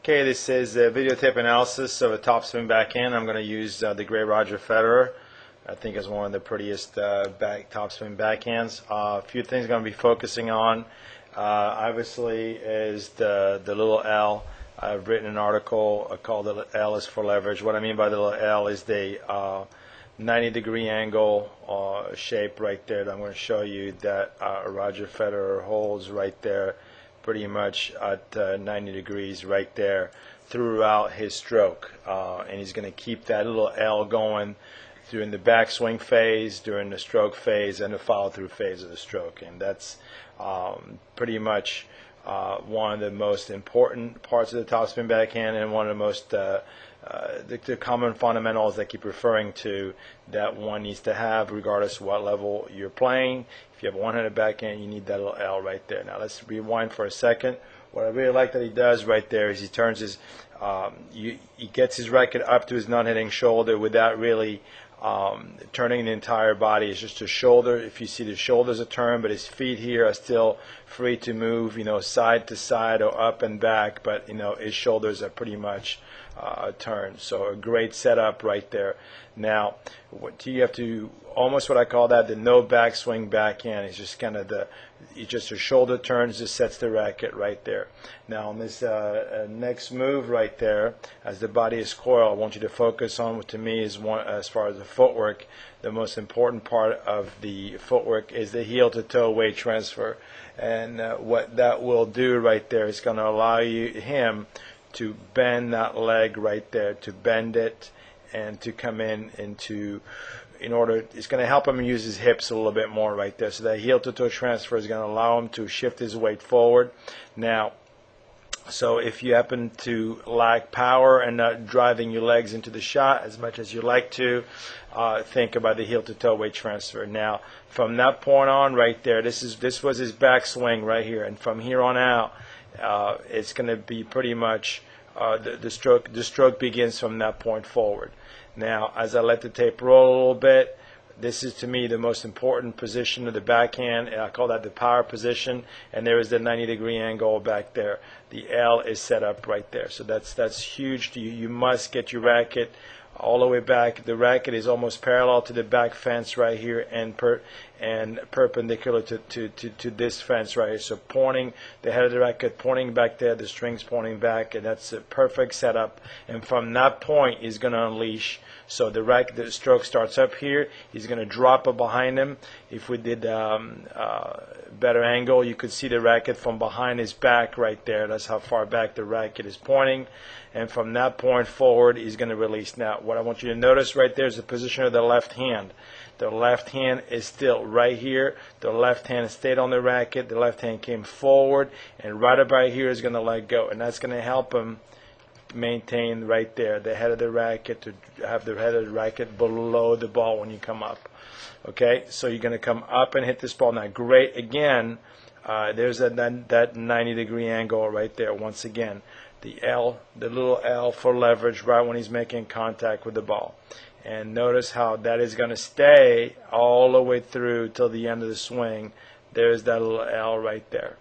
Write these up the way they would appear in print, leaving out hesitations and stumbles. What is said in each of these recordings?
Okay, this is a videotape analysis of a topspin backhand. I'm going to use the Gray Roger Federer. I think it's one of the prettiest topspin backhands. A few things I'm going to be focusing on. Obviously, is the little L. I've written an article called "The L is for Leverage." What I mean by the little L is the 90-degree angle shape right there that I'm going to show you that Roger Federer holds right there, pretty much at 90 degrees right there throughout his stroke, and he's going to keep that little L going during the backswing phase, during the stroke phase, and the follow-through phase of the stroke. And that's pretty much one of the most important parts of the topspin backhand, and one of the most the common fundamentals that keep referring to that one needs to have regardless of what level you're playing. If you have a one-handed backhand, you need that little L right there. Now let's rewind for a second. What I really like that he does right there is he turns his he gets his racket up to his non-hitting shoulder without really turning the entire body. It's just a shoulder. If you see, the shoulders are turned, but his feet here are still free to move, side to side or up and back, but his shoulders are pretty much turned. So a great setup right there. Now you have to almost what I call that the no backswing backhand. It's just kind of just a shoulder turns, just sets the racket right there. Now on this next move right there, as the body is coiled, I want you to focus on what to me is one, as far as the footwork, the most important part of the footwork is the heel to toe weight transfer. And what that will do right there is going to allow him to bend that leg right there, to bend it and to come it's going to help him use his hips a little bit more right there. So that heel to toe transfer is going to allow him to shift his weight forward. Now, so if you happen to lack power and not driving your legs into the shot as much as you like to, think about the heel to toe weight transfer. Now, from that point on right there, this was his backswing right here, and from here on out, it's going to be pretty much the stroke begins from that point forward. Now, as I let the tape roll a little bit, this is to me the most important position of the backhand, and I call that the power position, and there is the 90-degree angle back there. The L is set up right there, so that's huge. You must get your racket all the way back. The racket is almost parallel to the back fence right here, and perpendicular to this fence right here. So pointing the head of the racket, pointing back there, the strings pointing back, and that's a perfect setup. And from that point, he's going to unleash. So the stroke starts up here. He's going to drop it behind him. If we did better angle, you could see the racket from behind his back right there. That's how far back the racket is pointing. And from that point forward, he's going to release. Now, what I want you to notice right there is the position of the left hand. The left hand is still right here. The left hand stayed on the racket. The left hand came forward, and right about here is going to let go. And that's going to help him maintain right there the head of the racket, to have the head of the racket below the ball when you come up. Okay, so you're going to come up and hit this ball. Now, great, again, there's that 90-degree angle right there once again. The little L for leverage right when he's making contact with the ball. And notice how that is going to stay all the way through till the end of the swing. There's that little L right there.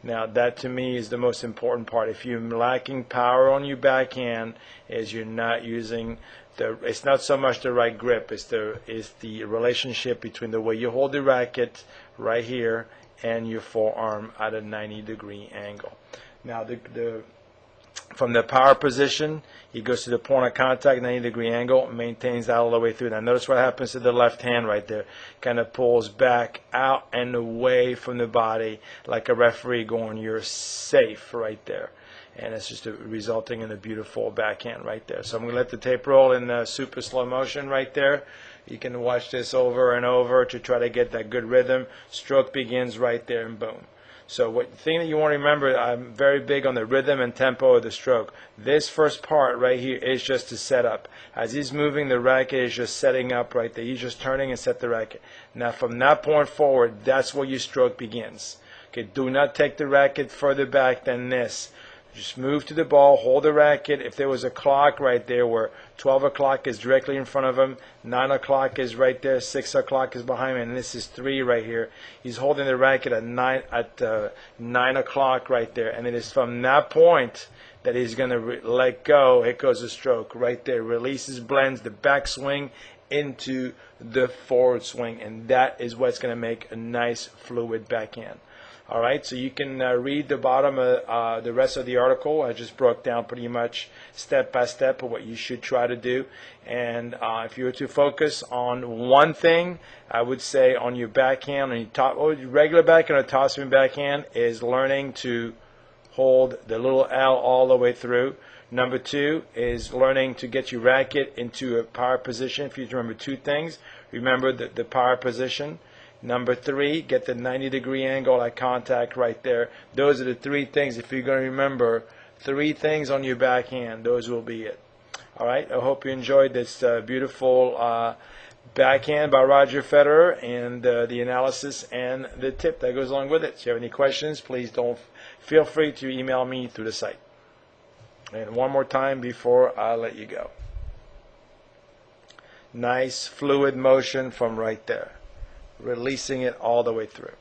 Now that to me is the most important part. If you're lacking power on your backhand, is you're not using it's not so much the right grip, it's the relationship between the way you hold the racket right here and your forearm at a 90-degree angle. Now from the power position, he goes to the point of contact, 90-degree angle, maintains that all the way through. Now notice what happens to the left hand right there. Kind of pulls back out and away from the body like a referee going, you're safe right there. And it's just resulting in a beautiful backhand right there. So I'm going to let the tape roll in super slow motion right there. You can watch this over and over to try to get that good rhythm. Stroke begins right there, and boom. So the thing that you want to remember, I'm very big on the rhythm and tempo of the stroke. This first part right here is just to set up. As he's moving, the racket is just setting up right there. He's just turning and set the racket. Now from that point forward, that's where your stroke begins. Okay, do not take the racket further back than this. Just move to the ball, hold the racket. If there was a clock right there where 12 o'clock is directly in front of him, 9 o'clock is right there, 6 o'clock is behind him, and this is 3 right here. He's holding the racket at 9 o'clock right there, and it is from that point that he's going to let go. Here goes the stroke right there. Releases, blends the backswing into the forward swing, and that is what's going to make a nice fluid backhand. All right, so you can read the bottom of the rest of the article. I just broke down pretty much step by step of what you should try to do. And if you were to focus on one thing, I would say on your backhand, on your regular backhand or topspin backhand, is learning to hold the little L all the way through. Number 2 is learning to get your racket into a power position. If you remember 2 things, remember the power position. Number 3, get the 90-degree angle at contact right there. Those are the 3 things. If you're going to remember 3 things on your backhand, those will be it. All right, I hope you enjoyed this beautiful backhand by Roger Federer and the analysis and the tip that goes along with it. If you have any questions, please don't feel free to email me through the site. And one more time before I let you go. Nice fluid motion from right there, releasing it all the way through.